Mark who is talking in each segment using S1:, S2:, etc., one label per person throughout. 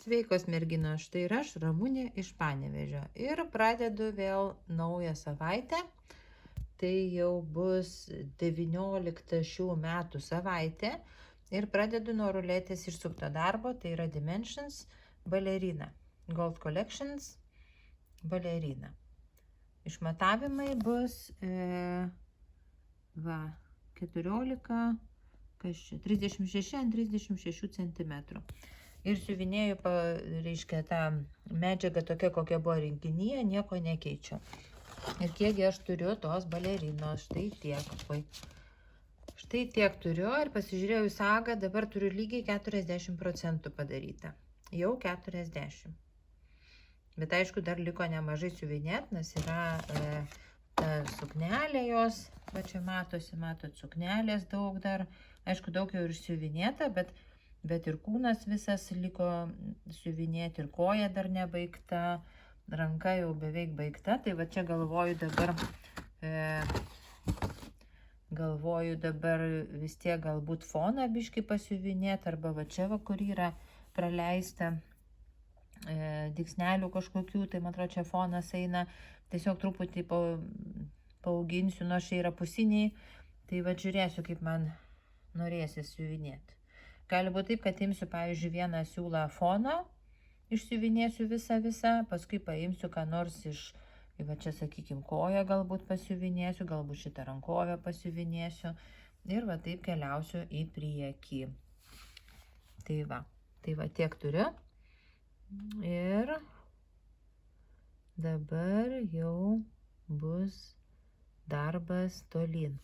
S1: Sveikos merginos, štai ir aš, Ramunė iš Panevėžio. Ir pradedu vėl naują savaitę. Tai jau bus 19 šių metų savaitė. Ir pradedu nuo ruletės išsukto darbo, tai yra Dimensions balerina. Gold Collections balerina. Išmatavimai bus 14, 36 ant 36 cm. Ir siuvinėju, reiškia, tą medžiagą tokia, kokia buvo rinkinyje, nieko nekeičiu. Ir kiekgi aš turiu tos balerinos, štai tiek. Štai tiek turiu ir pasižiūrėjau į sagą, dabar turiu lygiai 40% padaryta. Jau 40. Bet aišku, dar liko nemažai siuvinėt, nes yra ta suknelė jos, va čia matosi, matot, suknelės daug dar. Aišku, daug jau ir siuvinėta, bet ir kūnas visas liko siuvinėti, ir koja dar nebaigta, ranka jau beveik baigta. Tai va čia galvoju dabar vis tiek galbūt foną biškį pasiuvinėti, arba va čia va, kur yra praleista dygsnelių kažkokių, tai man atrodo, čia fonas eina, tiesiog truputį paauginsiu, nors čia yra pusiniai, tai va žiūrėsiu, kaip man norėsis siuvinėti. Gali būti taip, kad imsiu, pavyzdžiui, vieną siūlą foną, išsiuvinėsiu visą, paskui paimsiu ką nors iš, va čia, sakykime, koją galbūt pasiuvinėsiu, galbūt šitą rankovę pasiuvinėsiu ir va taip keliausiu į priekį. Tai va tiek turiu. Ir dabar jau bus darbas tolyn.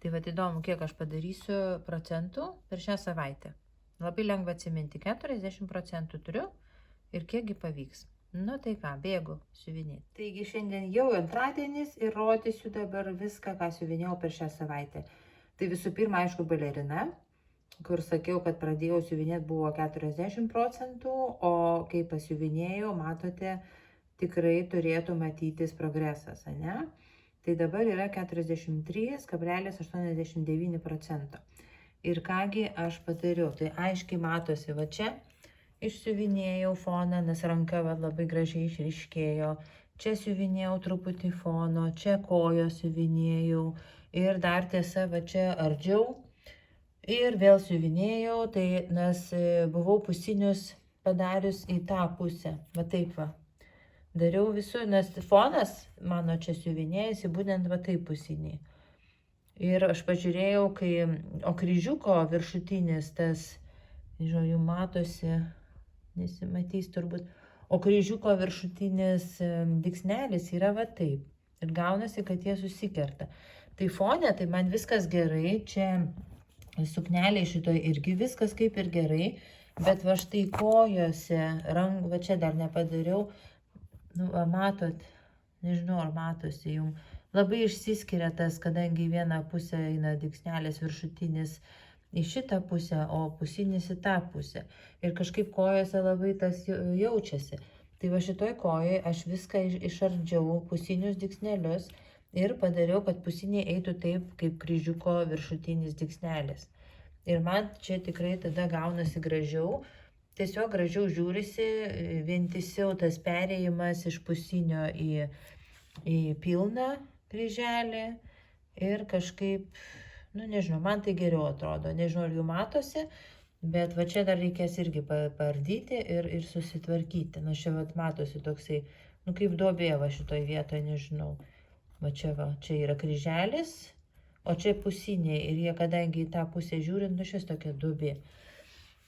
S1: Tai va įdomu, kiek aš padarysiu procentų per šią savaitę. Labai lengva atsiminti, 40% turiu ir kiekgi pavyks. Nu tai ką, bėgu siuvinėti. Taigi šiandien jau antradienis ir rodysiu dabar viską, ką siuvinėjau per šią savaitę. Tai visų pirma, aišku, balerina, kur sakiau, kad pradėjau siuvinėti buvo 40%, o kai pasiuvinėjau, matote, tikrai turėtų matytis progresas, ne? Tai dabar yra 43,89%. Ir kągi aš padariau, tai aiškiai matosi, va čia išsiuvinėjau foną, nes ranka va labai gražiai išryškėjo, čia siuvinėjau truputį fono, čia kojos siuvinėjau ir dar tiesa, va čia ardžiau. Ir vėl siuvinėjau, tai nes buvau pusinius padarius į tą pusę, va taip va. Dariau visų, nes fonas mano čia siuvinėjasi, būtent va taip pusiniai. Ir aš pažiūrėjau, o kryžiuko viršutinis tas, nežinau, jų matosi, nesimatys turbūt, o kryžiuko viršutinis dygsnelis yra va taip. Ir gaunasi, kad jie susikerta. Tai fone, tai man viskas gerai, čia suknelė šitoj irgi viskas kaip ir gerai, bet va štai kojose, va čia dar nepadariau, nu, matot, nežinau, ar matosi jums, labai išsiskiria tas, kadangi viena pusė eina dygsnelės viršutinis į šitą pusę, o pusinis į tą pusę. Ir kažkaip kojose labai tas jaučiasi. Tai va šitoj kojai aš viską išardžiau, pusinius dygsnelius, ir padariau, kad pusiniai eitų taip, kaip kryžiuko viršutinis dygsnelis. Ir man čia tikrai tada gaunasi gražiau. Tiesiog gražiau žiūrisi, vientisiau tas perėjimas iš pusinio į pilną kryželį ir kažkaip, nu nežinau, man tai geriau atrodo, nežinau, ar jų matosi, bet va čia dar reikės irgi paardyti ir susitvarkyti. Na čia va matosi toksai, nu kaip duobė va šitoj vietoje, nežinau. Va čia yra kryželis, o čia pusiniai ir jie, kadangi į tą pusę žiūrint, nu šis tokia duobė.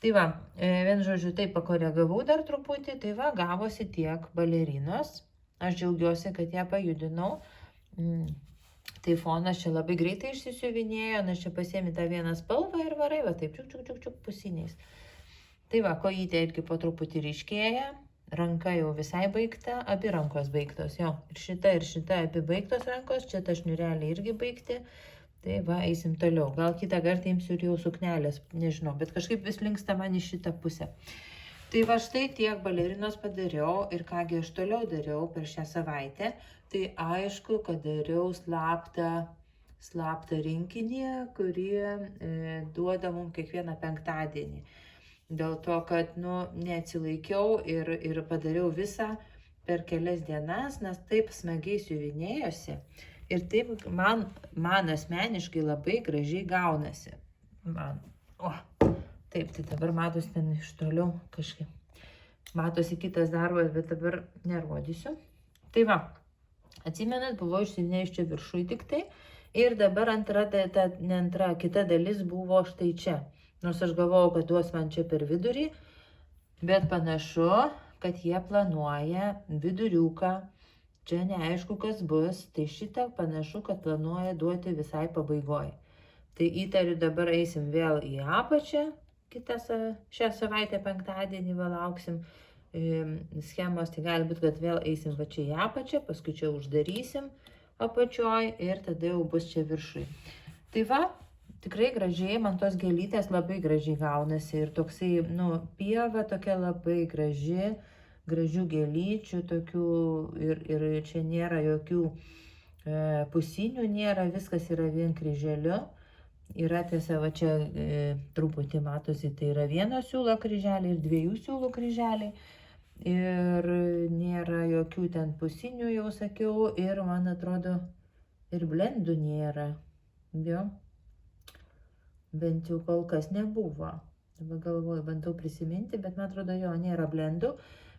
S1: Tai va, vien žodžiu, taip pakoregavau dar truputį, tai va, gavosi tiek balerinos. Aš džiaugiuosi, kad ją pajudinau. Tai fonas čia labai greitai išsisiuvinėjo, nes čia pasiemi tą vieną spalvą ir varai, va taip, čiuk pusiniais. Tai va, kojytė irgi po truputį ryškėja, ranka jau visai baigta, abi rankos baigtos, jo. Ir šita abi baigtos rankos, čia ta šniurelė irgi baigti. Tai va, eisim toliau. Gal kitą kartą imsiu ir jau suknelės, nežinau, bet kažkaip vis linksta man į šitą pusę. Tai va štai tiek balerinos padariau ir kągi aš toliau dariau per šią savaitę. Tai aišku, kad dariau slaptą rinkinį, kurį duoda mums kiekvieną penktadienį. dėl to, kad, neatsilaikiau ir padariau visą per kelias dienas, nes taip smagiai siuvinėjosi ir taip man asmeniškai labai gražiai gaunasi. Taip, tai dabar matosi ten iš toliau kažkaip. Matosi kitas darbas, bet dabar nerodysiu. Tai va, atsimenat, buvau išsivinėjus čia viršui tik tai. Ir dabar kita dalis buvo štai čia. Nors aš galvojau, kad duos man čia per vidurį. Bet panašu, kad jie planuoja viduriuką. Čia neaišku, kas bus. Tai šitą panašu, kad planuoja duoti visai pabaigoje. Tai įtariu, dabar eisim vėl į apačią. Šią savaitę penktadienį vėl lauksim schemos, tai gali būti, kad vėl eisim va čia į apačią, paskui čia uždarysim apačioj ir tada jau bus čia viršui. Tai va, tikrai gražiai, man tos gėlytės labai gražiai gaunasi ir toksai, pieva tokia labai gražių gėlyčių tokių ir čia nėra jokių pusinių, nėra, viskas yra vien kryželiu. Yra tiesa, va čia truputį matosi, tai yra vieno siūlo kryželiai ir dviejų siūlų kryželiai. Ir nėra jokių ten pusinių, jau sakiau, ir man atrodo, ir blendų nėra. Jo, bent jau kol kas nebuvo. Dabar galvoju, bandau prisiminti, bet man atrodo, jo, nėra blendų.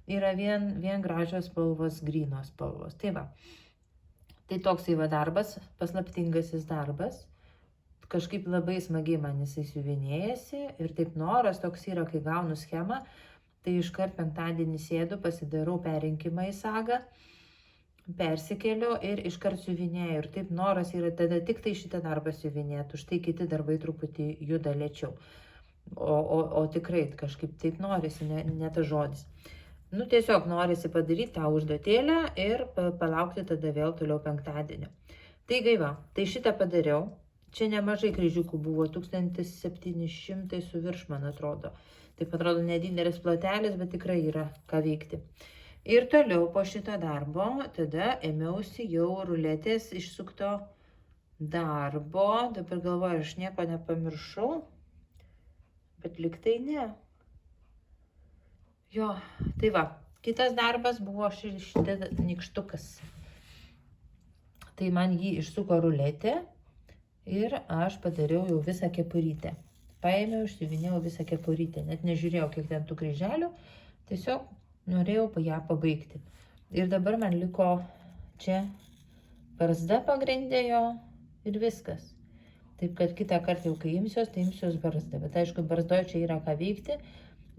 S1: Yra vien gražios spalvos, grynos spalvos. Tai va, tai toksai va darbas, paslaptingasis darbas. Kažkaip labai smagiai man jisai siuvinėjasi ir taip noras toks yra, kai gaunu schemą, tai iškart penktadienį sėdu, pasidarau perrinkimą į sagą, persikeliu ir iškart siuvinėju. Ir taip noras yra tada tik tai šitą darbą siuvinėti, už tai kiti darbai truputį juda lėčiau. O tikrai kažkaip taip norisi, ne tas žodis. Tiesiog norisi padaryti tą užduotėlę ir palaukti tada vėl toliau penktadienio. Tai gaiva, tai šitą padariau. Čia nemažai kryžiukų buvo, 1700 su virš, man atrodo. Taip atrodo nedidelis plotelis, bet tikrai yra ką veikti. Ir toliau po šito darbo, tada ėmiausi jau ruletės išsukto darbo. Dabar galvoju, aš nieko nepamiršau, bet liktai ne. Jo, tai va, kitas darbas buvo šitas nykštukas. Tai man jį išsuko ruletė. Ir aš padariau jau visą kepurytę. Paėmiau, išsiuvinėjau visą kepurytę. Net nežiūrėjau, kiek ten tų kryželių. Tiesiog norėjau ją pabaigti. Ir dabar man liko čia barzda pagrindėjo ir viskas. Taip kad kitą kartą jau kai imsiuos, tai imsiuos barzdą. Bet aišku, barzdoje čia yra ką veikti.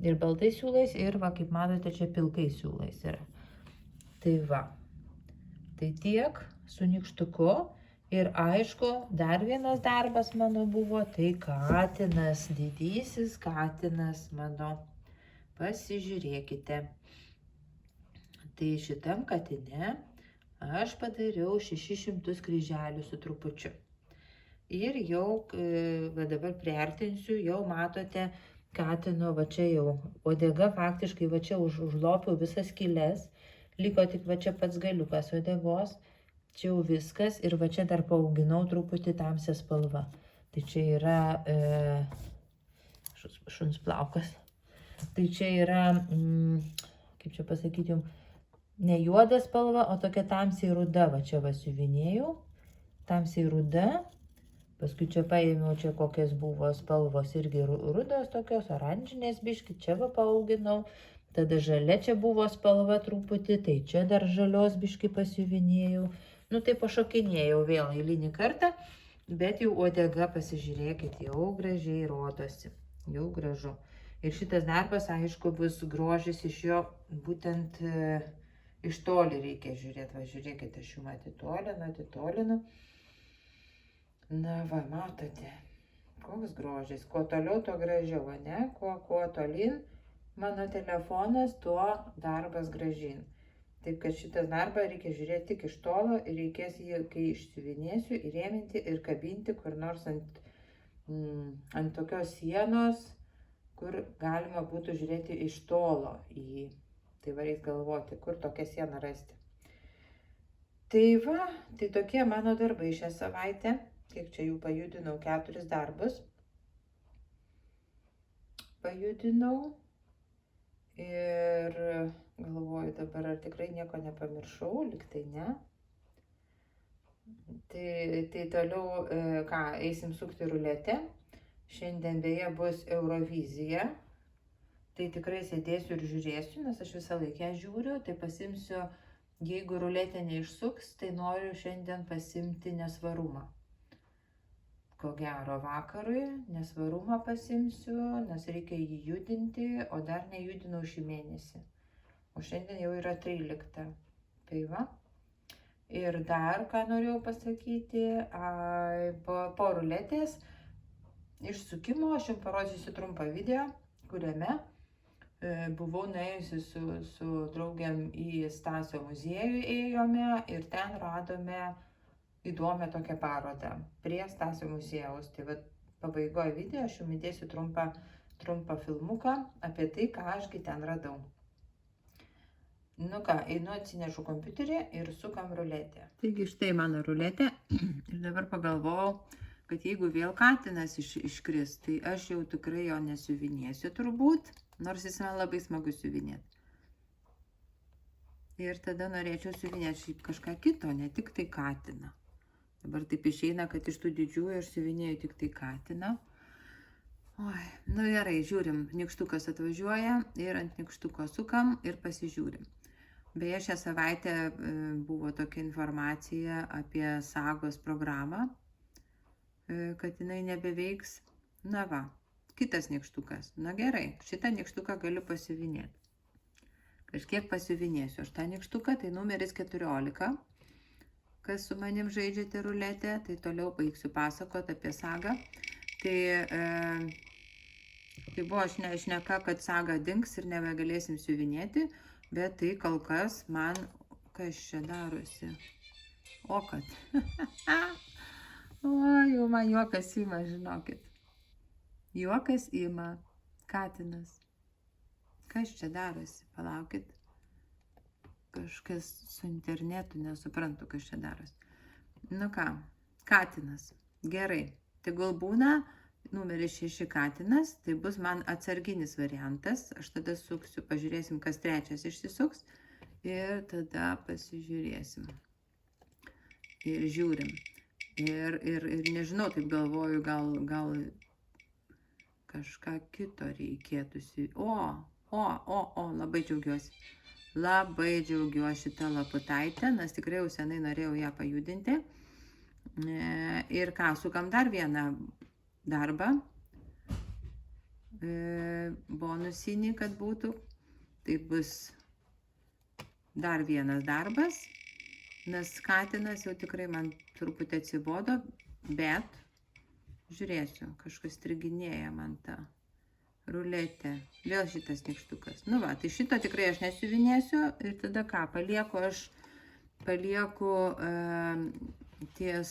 S1: Ir baltais siūlais, ir va, kaip matote, čia pilkais siūlais yra. Tai va. Tai tiek su nykštuku. Ir aišku, dar vienas darbas mano buvo, tai katinas, didysis katinas mano. Pasižiūrėkite. Tai šitam katine aš padariau 600 kryželių su trupučiu. Ir jau, va dabar priartinsiu, jau matote katino, va čia jau uodega faktiškai, va čia užlopiau visas skylės. Liko tik va čia pats galiukas uodegos. Čia jau viskas ir va čia dar paauginau truputį tamsią spalvą. Tai čia yra šuns plaukas. Tai čia yra, kaip čia pasakyti jums, ne juoda spalva, o tokia tamsiai ruda. Va čia va siuvinėjau, tamsiai ruda. Paskui čia paėmiau, čia kokios buvo spalvos irgi rudos, tokios oranžinės biški, čia va paauginau. Tada žalia čia buvo spalva truputį, tai čia dar žalios biški pasiuvinėjau. Tai pašokinėjau vėl eilinį kartą, bet jau uodega, pasižiūrėkit, jau gražiai rodosi, jau gražu. Ir šitas darbas, aišku, bus grožis iš jo, būtent iš toli reikia žiūrėti. Va, žiūrėkite, aš jums atitolinu. Na va, matote, koks grožis. Kuo toliau, tuo gražiau, ne? Kuo tolyn mano telefonas, tuo darbas gražin. Taip, kad šitas darbą reikia žiūrėti tik iš tolo ir reikės jį, kai išsiuvinėsiu, įrėminti ir kabinti kur nors ant tokios sienos, kur galima būtų žiūrėti iš tolo į jį. Tai va, reikia galvoti, kur tokią sieną rasti. Tai va, tai tokie mano darbai šią savaitę. Kiek čia jų pajudinau, 4 darbus. pajudinau. Ir galvoju dabar, ar tikrai nieko nepamiršau, liktai ne. Tai toliau, ką, eisim sukti ruletę. Šiandien beje bus Eurovizija. Tai tikrai sėdėsiu ir žiūrėsiu, nes aš visą laikę žiūriu. Tai pasimsiu, jeigu ruletė neišsuks, tai noriu šiandien pasimti nesvarumą. Ko gero vakarui nesvarumą pasimsiu, nes reikia jį judinti, o dar nejudinau šį mėnesį. O šiandien jau yra 13. Tai va. Ir dar ką norėjau pasakyti, po ruletės išsukimo aš jums parodysiu trumpą video, kuriame buvau nuėjusi su draugiam į Stasio muziejų ėjome ir ten radome įdomią tokią parodą prie Stasio muziejaus. Tai va, pabaigoje video aš jums įdėsiu trumpą filmuką apie tai, ką ašgi ten radau. Nu ką, einu atsinešu kompiuterį ir sukam ruletę. Taigi štai mano ruletė ir dabar pagalvojau, kad jeigu vėl katinas iškris, tai aš jau tikrai jo nesiuvinėsiu turbūt, nors jis man labai smagu siuvinėti. Ir tada norėčiau siuvinėti kažką kito, ne tik tai katiną. Dabar taip išeina, kad iš tų didžiųjų aš siuvinėju tik tai katiną. Oi, nu gerai, žiūrim, nykštukas atvažiuoja ir ant nykštuko sukam ir pasižiūrim. Beje, šią savaitę buvo tokia informacija apie Sagos programą, kad jinai nebeveiks. Na va, kitas nykštukas. Na gerai, šitą nykštuką galiu pasiuvinėti. Kažkiek pasiuvinėsiu. Aš tą nykštuką, tai numeris 14. Kas su manim žaidžiate ruletę, tai toliau baigsiu pasakoti apie Sagą. Tai buvo šneka, kad Saga dings ir nebegalėsim siuvinėti, bet tai kol kas man, kas čia darosi. O kad. O, jau man juokas ima, žinokit. Juokas ima. Katinas. Kas čia darosi? Palaukit. Kažkas su internetu, nesuprantu, kas čia darosi. Nu ką, katinas. Gerai. Tegul būna numeris 6 katinas, tai bus man atsarginis variantas. Aš tada suksiu, pažiūrėsim, kas trečias išsisuks. Ir tada pasižiūrėsim. Ir žiūrim. Ir nežinau, taip galvoju, gal kažką kito reikėtų. O, labai džiaugiuosi. Labai džiaugiuosi šitą laputaitę, nes tikrai jau senai norėjau ją pajudinti. Ir ką, sukam dar vieną darbą, bonusinį, kad būtų. Tai bus dar vienas darbas, nes katinas jau tikrai man truputį atsibodo, bet žiūrėsiu, kažkas striginėja man tą ruletę. Vėl šitas nykštukas. Nu va, tai šito tikrai aš nesiuvinėsiu ir tada ką, palieku ties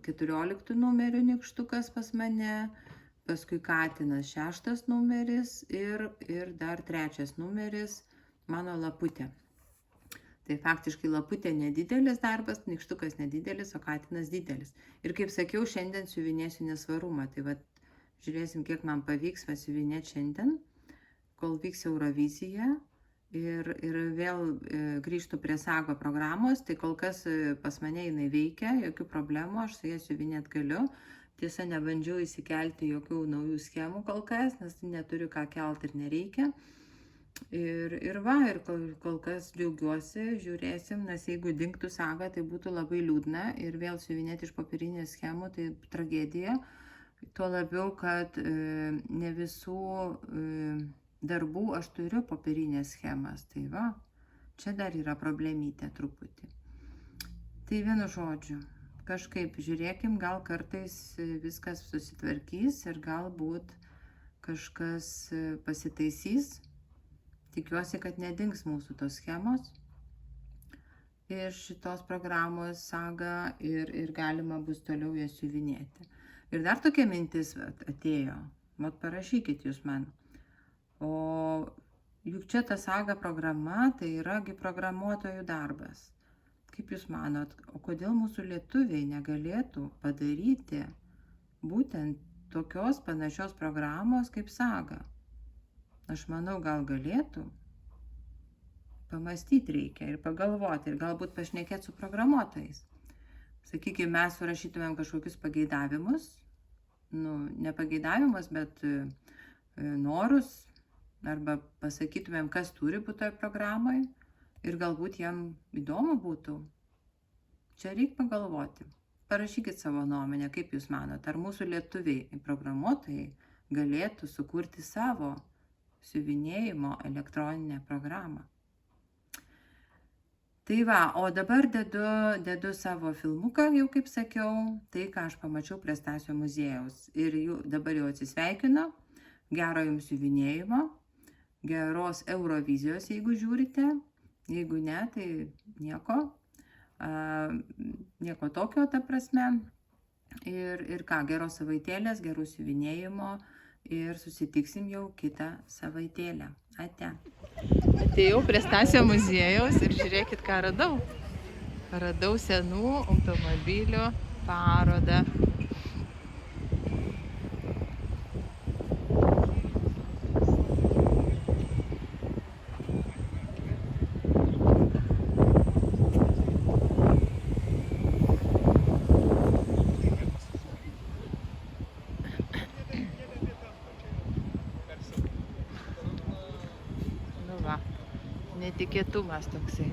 S1: 14 numeriu nykštukas pas mane, paskui katinas 6 numeris ir dar 3 numeris mano laputė. Tai faktiškai laputė nedidelis darbas, nykštukas nedidelis, o katinas didelis. Ir kaip sakiau, šiandien siuvinėsiu nesvarumą. Tai va, žiūrėsim, kiek man pavyks pasiuvinėti šiandien, kol vyks Eurovizija. Ir vėl grįžtu prie Sago programos, tai kol kas pas mane jinai veikia, jokių problemų, aš su ją siuvinėti galiu. Tiesa, nebandžiau įsikelti jokių naujų schemų kol kas, nes neturiu ką kelti ir nereikia. Ir kol kas džiaugiuosi, žiūrėsim, nes jeigu dingtų Saga, tai būtų labai liūdna ir vėl siuvinėti iš popierinės schemų, tai tragedija. Tuo labiau, kad ne visų darbų aš turiu popierinės schemas, tai va, čia dar yra problemytė truputį. Tai vienu žodžiu, kažkaip žiūrėkim, gal kartais viskas susitvarkys ir galbūt kažkas pasitaisys. Tikiuosi, kad nedings mūsų tos schemos iš šitos programos Saga ir galima bus toliau jas siuvinėti. Ir dar tokia mintis atėjo, mat parašykit jūs man. O juk čia ta Saga programa, tai yragi programuotojų darbas. Kaip jūs manot, o kodėl mūsų lietuviai negalėtų padaryti būtent tokios panašios programos kaip Saga? aš manau, gal galėtų. Pamastyti reikia ir pagalvoti ir galbūt pašnekėti su programuotojais. Sakykime, mes surašytumėm kažkokius pageidavimus, ne pageidavimus, bet norus, arba pasakytumėm, kas turi būti toje programoje ir galbūt jam įdomu būtų. Čia reikia pagalvoti. Parašykit savo nuomonę, kaip jūs manot, ar mūsų lietuviai programuotojai galėtų sukurti savo siuvinėjimo elektroninę programą. Tai va, o dabar dedu savo filmuką, jau kaip sakiau, tai ką aš pamačiau prie Stasio muziejaus. Ir dabar jau atsisveikinu. Gero jums siuvinėjimo, geros Eurovizijos, jeigu žiūrite. Jeigu ne, tai nieko. Nieko tokio, ta prasme. Ir ką, geros savaitėlės, gerų siuvinėjimo. Ir susitiksim jau kitą savaitėlę. Ate. Atėjau prie Stasio muziejaus ir žiūrėkit, ką radau. Radau senų automobilių parodą. Netikėtumas toksai.